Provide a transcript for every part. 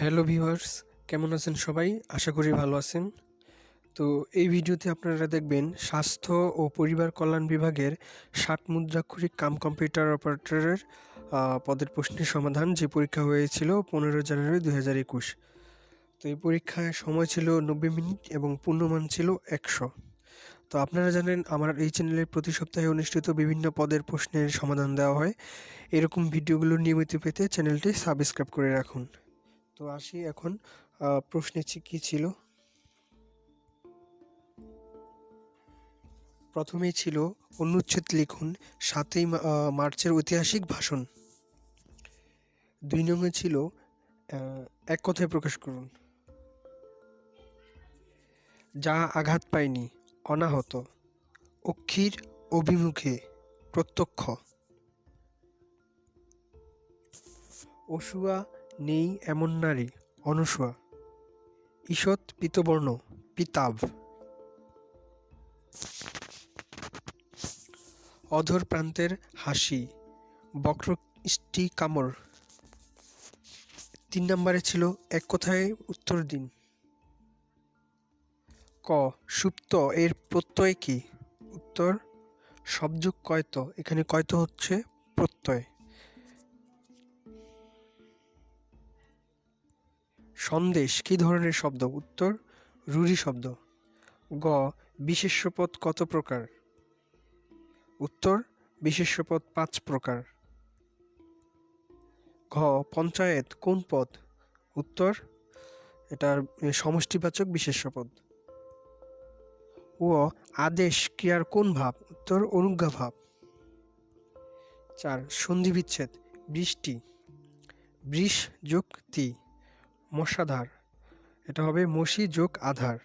Hello viewers, কেমন আছেন সবাই? আশা করি ভালো আছেন। তো এই ভিডিওতে আপনারা দেখবেন স্বাস্থ্য ও পরিবার কল্যাণ বিভাগের ৬০ মুদ্রাক্ষরিক কম্পিউটার অপারেটরের পদের প্রশ্নের সমাধান, যে পরীক্ষা হয়েছিল ১৫ জানুয়ারি ২০২১। তো এই পরীক্ষায় সময় ছিল ৯০ মিনিট এবং পূর্ণমান ছিল ১০০। তো আপনারা জানেন, আমার এই চ্যানেলে প্রতি সপ্তাহে অনুষ্ঠিত বিভিন্ন পদের প্রশ্নের সমাধান দেওয়া হয়। এরকম ভিডিওগুলো নিয়মিত পেতে চ্যানেলটি সাবস্ক্রাইব করে রাখুন। তো আসি এখন প্রশ্নে কি ছিল। প্রথমেই ছিল অনুচ্ছেদ লিখুন, ৭ই মার্চের ঐতিহাসিক ভাষণ। ২ নংয়ে ছিল এক কথায় প্রকাশ করুন। যা আঘাত পায়নি, অনাহত। অক্ষির অভিমুখে, প্রত্যক্ষ। অসুয়া নেই এমন নারী, অনসূয়া। ঈষৎ পীতবর্ণ, পীতাভ। অধর প্রান্তের হাসি, বক্রষ্টিকামর। ৩ নম্বরে ছিল এক কথায় উত্তর দিন। ক. সুপ্ত এর প্রত্যয় কি? উত্তর সবযুগ কয়ত। এখানে কয়ত হচ্ছে প্রত্যয়। সন্দেশ কি ধরনের শব্দ? উত্তর রূঢ়ি শব্দ। গ. বিশেষ্যপদ কত প্রকার? উত্তর বিশেষ্যপদ ৫ প্রকার। ঘ. পঞ্চায়েত কোন পদ? উত্তর এটার সমষ্টিবাচক বিশেষ্যপদ। ও. আদেশ ক্রিয়ার কোন ভাব? উত্তর অনুজ্ঞা ভাব। ৪. সন্ধি বিচ্ছেদ। বৃষ্টি, বৃষ যোগ তি। মশাধার, এটা হবে মশি যোগ আধার।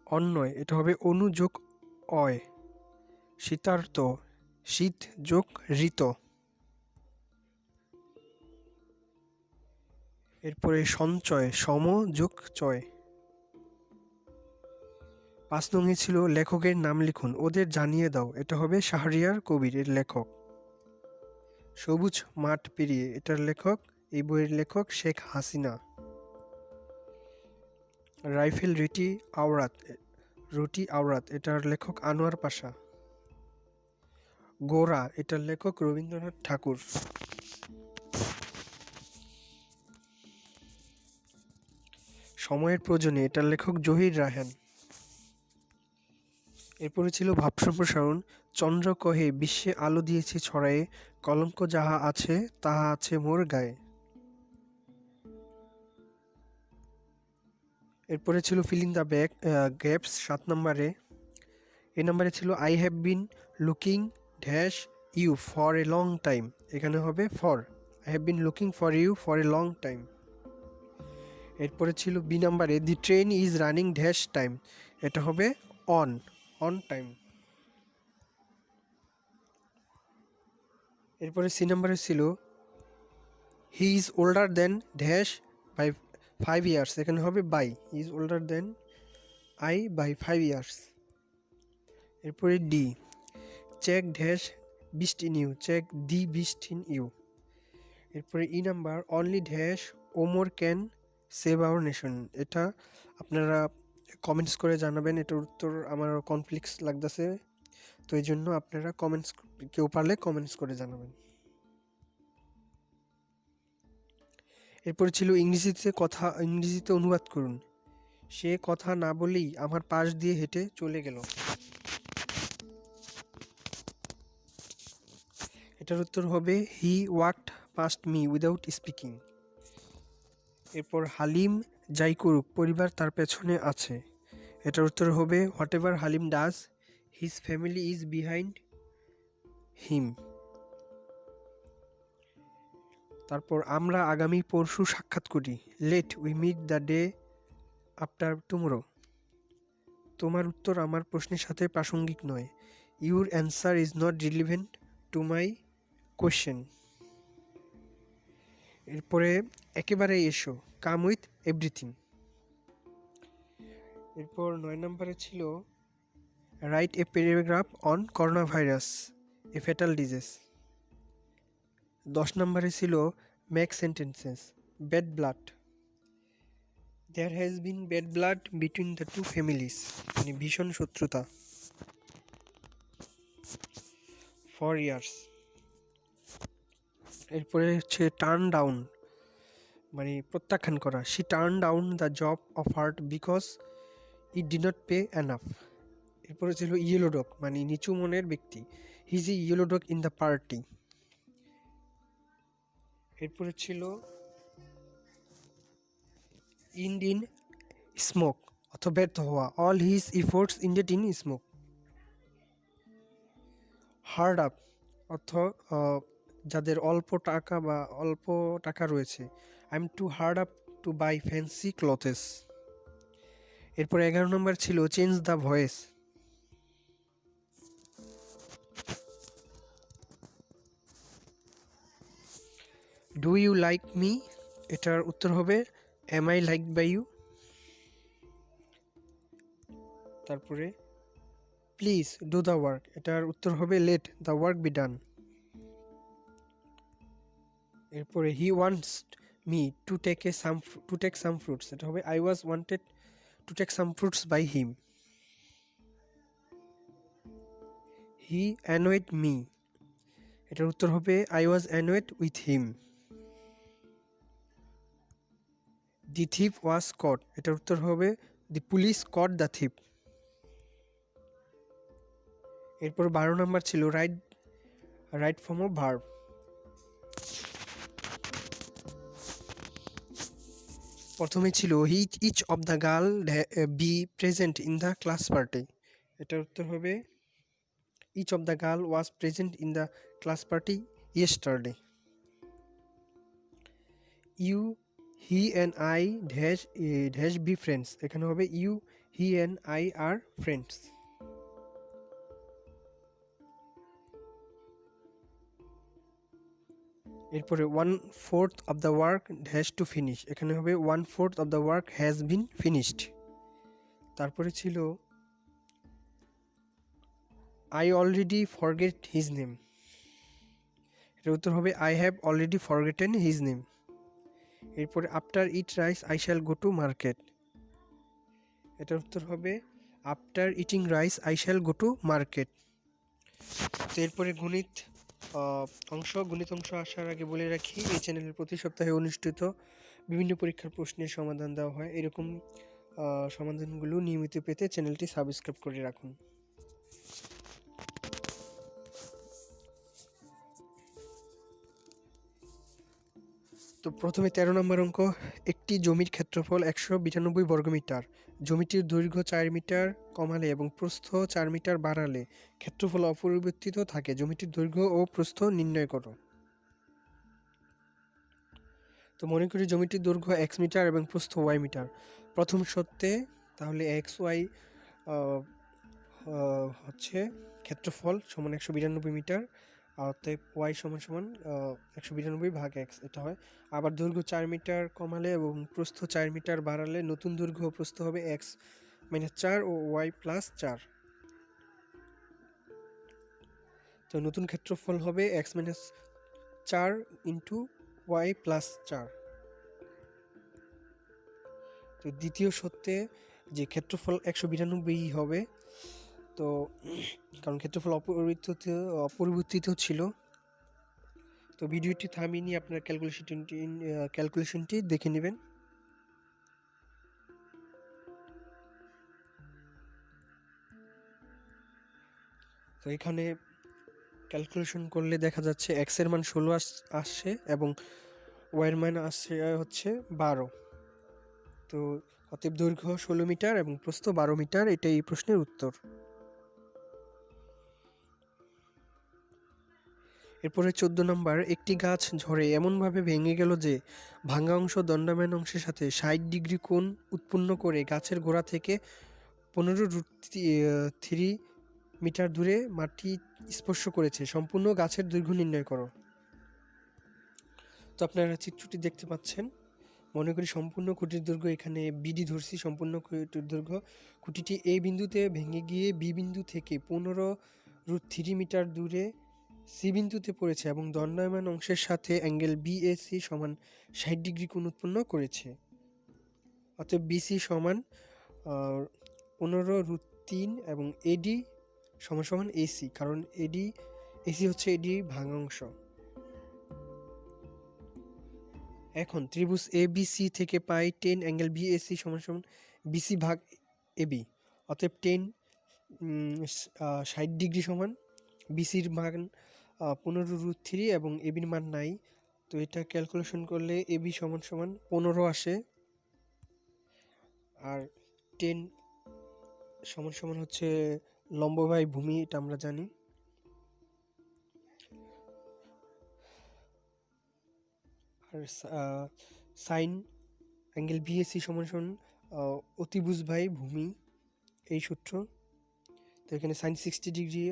অন্যয়, এটা হবে অনু যোগ অয়। শীতার্ত, শীত যোগ ঋত। এরপরে সঞ্চয়, সম যোগ চয়। ৫ নংয়ে ছিল লেখকের নাম লিখুন, ওদের জানিয়ে দাও। এটা হবে শাহরিয়ার কবির, এর লেখক। সবুজ মাঠ পেরিয়ে, এটার লেখক, এই বইয়ের লেখক শেখ হাসিনা। রাইফেল রুটি আওরাত, এটার লেখক আনোয়ার পাশা। গোরা, এটার লেখক রবীন্দ্রনাথ ঠাকুর। সময়ের প্রয়োজনে, এটার লেখক জহির রায়হান। এরপরে ছিল ভাব সম্প্রসারণ। চন্দ্র কহে বিশ্বে আলো দিয়েছি ছড়ায়ে, কলঙ্ক যাহা আছে তাহা আছে মোর গায়ে। এরপরে ছিল ফিল ইন দ্য গ্যাপস ৭ নম্বরে। এই নম্বরে ছিল I have been looking dash you for a long time. এখানে হবে for. I have been looking for you for a long time. এরপরে ছিল বি নাম্বারে, the train is running dash time. এটা হবে অন টাইম। এরপরে সি নাম্বারে ছিল he is older than dash by 5 years. এখানে হবে by. He is older than I by 5 years. এরপরে D, check dash beast in you, check the beast in you. এরপরে E number, only dash Omar can save our nation. এটা আপনারা comments করে জানাবেন। এটার উত্তর আমার কনফ্লিক্টস লাগতেছে, তো এই জন্য আপনারা কেউ পারলে কমেন্টস করে জানাবেন। এরপরে ছিল ইংরেজিতে অনুবাদ করুন। সে কথা না বলেই আমার পাশ দিয়ে হেঁটে চলে গেল। এটার উত্তর হবে he walked past me without speaking. এরপর হালিম যাই করুক, পরিবার তার পেছনে আছে। এটার উত্তর হবে whatever Halim does, his family is behind him. তারপর আমরা আগামী পরশু সাক্ষাৎ করি, let we meet the day after tomorrow. তোমার উত্তর আমার প্রশ্নের সাথে প্রাসঙ্গিক নয়, your answer is not relevant to my question. এরপরে একেবারে এসো, কাম উইথ এভরিথিং। এরপর ৯ নম্বরে ছিল write a paragraph on corona virus, a fatal disease. ১০ নম্বরে ছিল make sentences. Bad blood, there has been bad blood between the two families, মানে ভীষণ শত্রুতা। 4 ইয়ার্স। এরপরে হচ্ছে টার্ন ডাউন, মানে প্রত্যাখ্যান করা। She turn down the job offered because it did not pay enough. এরপরে ছিল ইয়েলো ডগ, মানে নিচু মনের ব্যক্তি। He is a yellow dog in the party. এরপরে ছিল ইন্ড ইন স্মোক, অথবা ব্যর্থ হওয়া। All his efforts ended in smoke. Hard up, অর্থ যাদের অল্প টাকা বা অল্প টাকা রয়েছে। I am too hard up to buy fancy clothes. এরপর 11 নম্বর ছিল change the voice. Do you like me, এটার উত্তর হবে am I liked by you. তারপরে প্লিজ ডু দ্য ওয়ার্ক, এটার উত্তর হবে let the work be done. এরপরে he wants me to take some fruits, এটা হবে I was wanted to take some fruits by him. He annoyed me, এটার উত্তর হবে I was annoyed with him. The thief was caught, এটার উত্তর হবে দি police caught the thief. এরপর 12 নম্বর ছিল রাইট ফর্ম অফ ভার্ব। প্রথমে ছিল each of the girl be present in the class party, এটার উত্তর হবে each of the girl was present in the class party yesterday. You he and I dash be friends, এখানে হবে you he and I are friends. এরপরে 1/4 of the work has to finish, এখানে হবে 1/4 of the work has been finished. তারপরে ছিল I already forget his name, এটার উত্তর হবে I have already forgotten his name. এরপরে after eat rice I shall go to market, এটার উত্তর হবে after eating rice I shall go to market. তো এরপরে গণিত অংশ আসার আগে বলে রাখি, এই চ্যানেলের প্রতি সপ্তাহে অনুষ্ঠিত বিভিন্ন পরীক্ষার প্রশ্নের সমাধান দেওয়া হয়। এরকম সমাধানগুলো নিয়মিত পেতে চ্যানেলটি সাবস্ক্রাইব করে রাখুন। তো প্রথমে 13 নম্বর অঙ্ক, একটি জমির ক্ষেত্রফল 192 বর্গমিটার, জমিটির দৈর্ঘ্য 4 মিটার কমালে এবং প্রস্থ 4 মিটার বাড়ালে ক্ষেত্রফল অপরিবর্তিত থাকে, জমিটির দৈর্ঘ্য ও প্রস্থ নির্ণয় করো। তো মনে করি জমিটির দৈর্ঘ্য x মিটার এবং প্রস্থ y মিটার। প্রথম শর্তে তাহলে এক্স ওয়াই হচ্ছে ক্ষেত্রফল সমান 192 মিটার, আর অতএব ওয়াই সমান সমান 192 ভাগ এক্স, এটা হয়। আবার দৈর্ঘ্য 4 মিটার কমালে এবং প্রস্থ 4 মিটার বাড়ালে নতুন দৈর্ঘ্য ও প্রস্থ হবে এক্স মাইনাস 4 ও ওয়াই প্লাস 4। তো নতুন ক্ষেত্রফল হবে X minus 4 into Y plus 4। তো দ্বিতীয় সত্যে যে ক্ষেত্রফল 192 হবে, তো কারণ ক্ষেত্রফল অপরিবর্তিত ছিল। তো ভিডিওটি থামিয়ে নিয়ে আপনার ক্যালকুলেশনটি দেখে নেবেন। তো এখানে ক্যালকুলেশন করলে দেখা যাচ্ছে এক্স এর মান 16 আসছে এবং ওয়াই এর মান আসছে হচ্ছে 12। তো অতএব দৈর্ঘ্য 16 মিটার এবং প্রস্থ 12 মিটার, এটাই এই প্রশ্নের উত্তর। এরপরে 14 নম্বর, একটি গাছ ঝড়ে এমনভাবে ভেঙে গেল যে ভাঙা অংশ দণ্ডায়মান অংশের সাথে 60 ডিগ্রি কোণ উৎপন্ন করে গাছের গোড়া থেকে 15√3 মিটার দূরে মাটি স্পর্শ করেছে, সম্পূর্ণ গাছের দৈর্ঘ্য নির্ণয় করো। তো আপনারা চিত্রটি দেখতে পাচ্ছেন। মনে করি সম্পূর্ণ খুঁটির দৈর্ঘ্য এখানে বিডি ধরছি, সম্পূর্ণ খুঁটির দৈর্ঘ্য। খুঁটিটি এ বিন্দুতে ভেঙে গিয়ে বি বিন্দু থেকে 15√3 মিটার দূরে সি বিন্দুতে পড়েছে এবং দণ্ডায়মান অংশের সাথে অ্যাঙ্গেল বিএসি সমান 60 ডিগ্রি কোণ উৎপন্ন করেছে। অতএব বিসি সমান 15√3 এবং এডি সমান সমান এসি, কারণ এসি হচ্ছে এডি ভাঙাংশ। এখন ত্রিভুজ এ বি সি থেকে পাই 10 অ্যাঙ্গেল বিএসি সমান সমান বিসি ভাগ এবি। অতএব 10 60 ডিগ্রি সমান বিসির মান 15√3 এবং এবির মান নাই, তো এটা ক্যালকুলেশন করলে এবি সমান সমান 15 আসে, আর 10 সমান সমান হচ্ছে লম্ব বাই ভূমি, এটা আমরা জানি। আর সাইন অ্যাঙ্গেল বিএসি সমান সমান অতিভুজ বাই ভূমি, এই সূত্র। তো এখানে সাইন 60 ডিগ্রি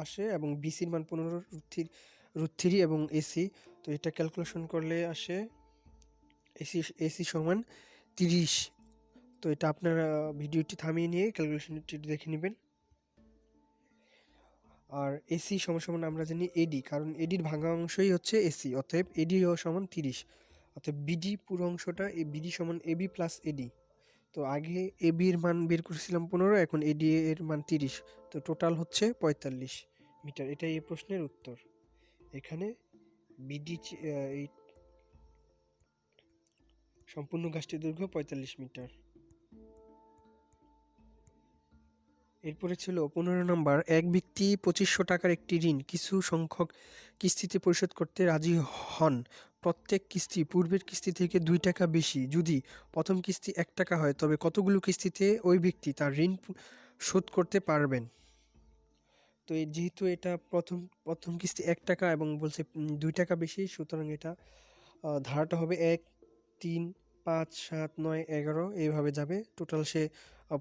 আসে এবং বিসির মান 15√3 এবং এসি, তো এটা ক্যালকুলেশন করলে আসে এসি সমান 30। তো এটা আপনারা ভিডিওটি থামিয়ে নিয়ে ক্যালকুলেশনটি দেখে নেবেন। আর এসি সমান সমান আমরা জানি এডি, কারণ এডির ভাঙা অংশই হচ্ছে এসি, অতএব এডি সমান 30। অতএব বিডি পুরো অংশটা বিডি সমান এবি প্লাস এডি। তো আগে এবির মান বের করেছিলাম 15, এখন এডি এর মান 30, তো টোটাল হচ্ছে 45 মিটার। এটাই এই প্রশ্নের উত্তর। এখানে বিডি এই সম্পূর্ণ গাছটির দৈর্ঘ্য 45 মিটার। এরপরে ছিল 15 নম্বর, এক ব্যক্তি 2500 টাকার একটি ঋণ কিছু সংখ্যক কিস্তিতে পরিশোধ করতে রাজি হন। প্রত্যেক কিস্তি পূর্বের কিস্তি থেকে 2 টাকা বেশি। যদি প্রথম কিস্তি 1 টাকা হয় তবে কতগুলো কিস্তিতে ওই ব্যক্তি তার ঋণ শোধ করতে পারবেন? তো যেহেতু এটা প্রথম কিস্তি 1 টাকা এবং বলছে 2 টাকা বেশি, সুতরাং এটা ধারাটা হবে 1, 3, 5, 7, 9, 11 এইভাবে যাবে। টোটাল সে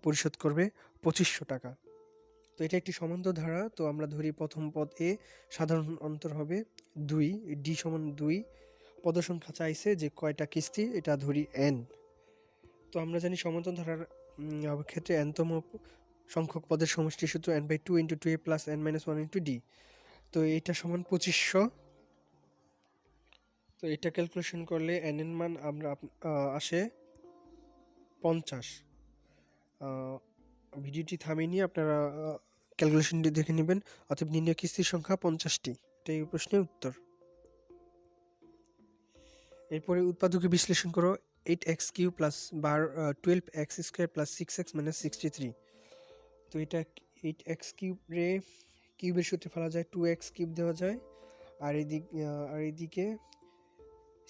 পরিশোধ করবে 2500 টাকা। তো এটা একটি সমান্তর ধারা, তো আমরা ধরি প্রথম পদ এ, সাধারণ অন্তর হবে 2, ডি সমান 2, পদসংখ্যা চাইছে যে কয়টা কিস্তি, এটা ধরি n। তো আমরা জানি সমান্তর ধারার ক্ষেত্রে nতম সংখ্যক পদের সমষ্টি সূত্র n/2 × 2a + n-1 × d। তো এটা সমান 2500। তো এটা ক্যালকুলেশন করলে n এর মান আমরা আসে 50। ভিডিওটি থামিয়ে নিয়ে আপনারা ক্যালকুলেশনটি দেখে নেবেন। অতএব নির্ণয় কিস্তির সংখ্যা 50টি। এটাই প্রশ্নের উত্তর। এরপরে উৎপাদকে বিশ্লেষণ করো। 8x³ + 12x² + 6x - 63। তো এটা 8x³ রে কিউবের সূত্রে ফেলা যায়, 2x³ দেওয়া যায়, আর এদিকে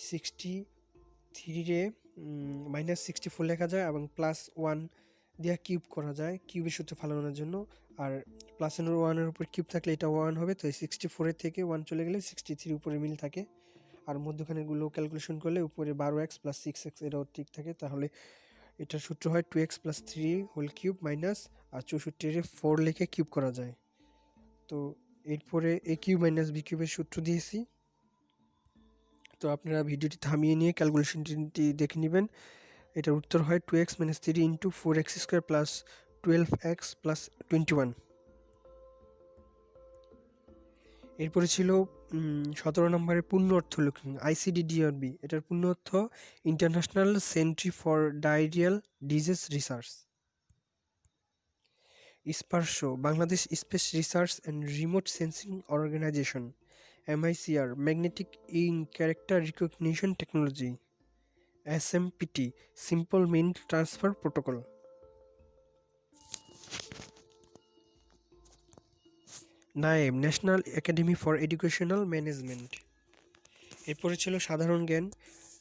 63 রে -64 লেখা যায় এবং +1 দিয়ে কিউব করা যায় কিউবের সূত্রে ফালানোর জন্য। আর +1 এর উপর কিউব থাকলে এটা 1 হবে, তো 64 থেকে 1 চলে গেলে 63 উপরে মিল থাকে। আর মধ্যখানেগুলো ক্যালকুলেশন করলে উপরে 12x + 6x এটাও ঠিক থাকে। তাহলে এটার সূত্র হয় 2x + 3³ মাইনাস, আর 64 এর 4 লিখে কিউব করা যায়। তো এরপরে a³ - b³ এর সূত্র দিয়েছি। তো আপনারা ভিডিওটি থামিয়ে নিয়ে ক্যালকুলেশনটি দেখে নেবেন। এটার উত্তর হয় 2x - 3 × 4x² + 12x + 21। এরপরে ছিল 17 নম্বরের পূর্ণ অর্থ লিখুন। ICDDRB, এটার পূর্ণ অর্থ international centre for diarrhoeal disease research. SPARRSO, Bangladesh space research and remote sensing organisation. MICR, magnetic in character recognition technology. SMPT, simple mint transfer protocol. NAEM, national academy for educational management. এরপরে ছিল সাধারণ জ্ঞান।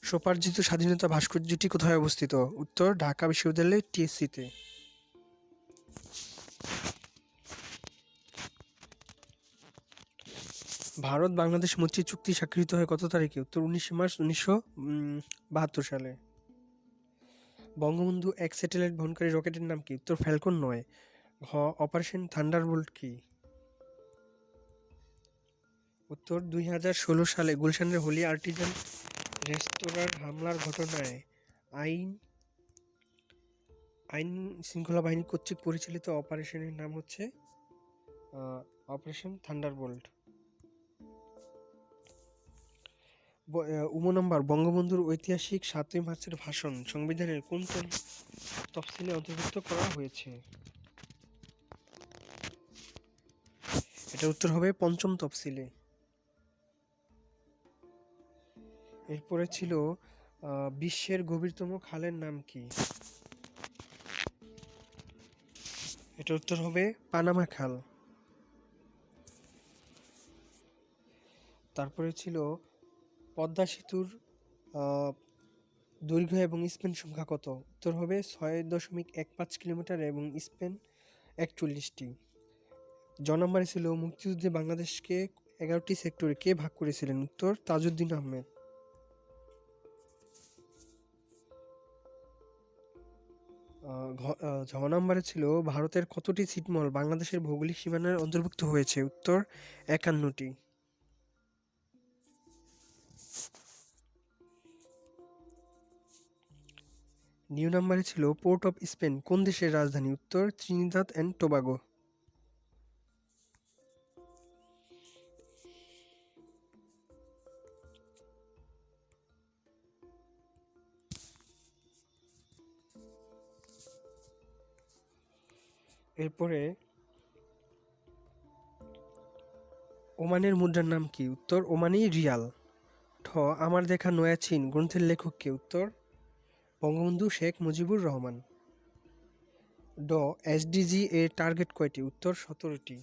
স্বোপার্জিত স্বাধীনতা ভাস্কর্যটি কোথায় অবস্থিত? উত্তর ঢাকা বিশ্ববিদ্যালয় TSC-তে। ভারত বাংলাদেশ মৈত্রী চুক্তি স্বাক্ষরিত হয় কত তারিখে? উত্তর 19 মার্চ 1972 সালে। বঙ্গবন্ধু 1 স্যাটেলাইট বহনকারী রকেটের নাম কি? উত্তর ফ্যালকন 9। ঘ অপারেশন থান্ডারবোল্ট কি? উত্তর 2016 সালে গুলশানের হোলি আর্টিজান রেস্তোরাঁর হামলার ঘটনায় আইন শৃঙ্খলা বাহিনী কর্তৃক পরিচালিত অপারেশনের নাম হচ্ছে অপারেশন থান্ডারবোল্ট। নম্বর বঙ্গবন্ধুর ঐতিহাসিক ৭ই মার্চের ভাষণ সংবিধানের কোন কোন তফসিলে অন্তর্ভুক্ত করা হয়েছে? এটার উত্তর হবে পঞ্চম তফসিলে। এরপরে ছিল বিশ্বের গভীরতম খালের নাম কি? এটার উত্তর হবে পানামা খাল। তারপরে ছিল পদ্মা সেতুর দৈর্ঘ্য এবং স্প্যান সংখ্যা কত? উত্তর হবে ৬.১৫ কিলোমিটার এবং স্প্যান ৪১টি। নম্বরে ছিল মুক্তিযুদ্ধে বাংলাদেশকে ১১টি সেক্টরে কে ভাগ করেছিলেন? উত্তর তাজউদ্দিন আহমেদ। নম্বরে ছিল ভারতের কতটি ছিটমহল বাংলাদেশের ভৌগোলিক সীমানার অন্তর্ভুক্ত হয়েছে? উত্তর ৫১টি। নম্বরে ছিল পোর্ট অফ স্পেন কোন দেশের রাজধানী? উত্তর ত্রিনিদাদ অ্যান্ড টোবাগো। এরপরে ওমানের মুদ্রার নাম কি? উত্তর ওমানি রিয়াল। আমার দেখা নয়া চীন গ্রন্থের লেখক কে? উত্তর বঙ্গবন্ধু শেখ মুজিবুর রহমান। এসডিজি এর টার্গেট কয়টি? উত্তর ১৭টি।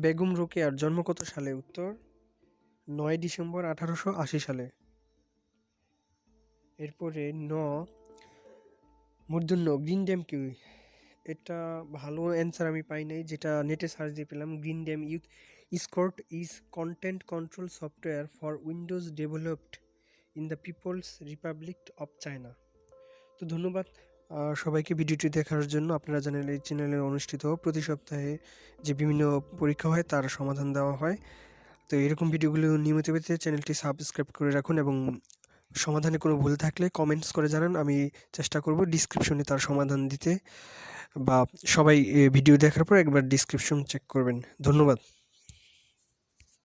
বেগম রোকেয়ার জন্ম কত সালে? উত্তর ৯ ডিসেম্বর ১৮৮০ সালে। এরপরে মূর্ধন্য গ্রিন ড্যাম কি? এটা ভালো অ্যান্সার আমি পাই নাই, যেটা নেটে সার্চ দিয়ে পেলাম। Green dam youth escort is content control software for Windows developed in the People's Republic of China. তো ধন্যবাদ সবাইকে ভিডিওটি দেখার জন্য। আপনারা জানেন এই চ্যানেলে অনুষ্ঠিত প্রতি সপ্তাহে যে বিভিন্ন পরীক্ষা হয় তার সমাধান দেওয়া হয়। তো এরকম ভিডিওগুলো নিয়মিত পেতে চ্যানেলটি সাবস্ক্রাইব করে রাখুন এবং সমাধানে কোনো ভুল থাকলে কমেন্টস করে জানান। আমি চেষ্টা করব ডিসক্রিপশনে তার সমাধান দিতে, বা সবাই ভিডিও দেখার পর একবার ডিসক্রিপশন চেক করবেন। ধন্যবাদ।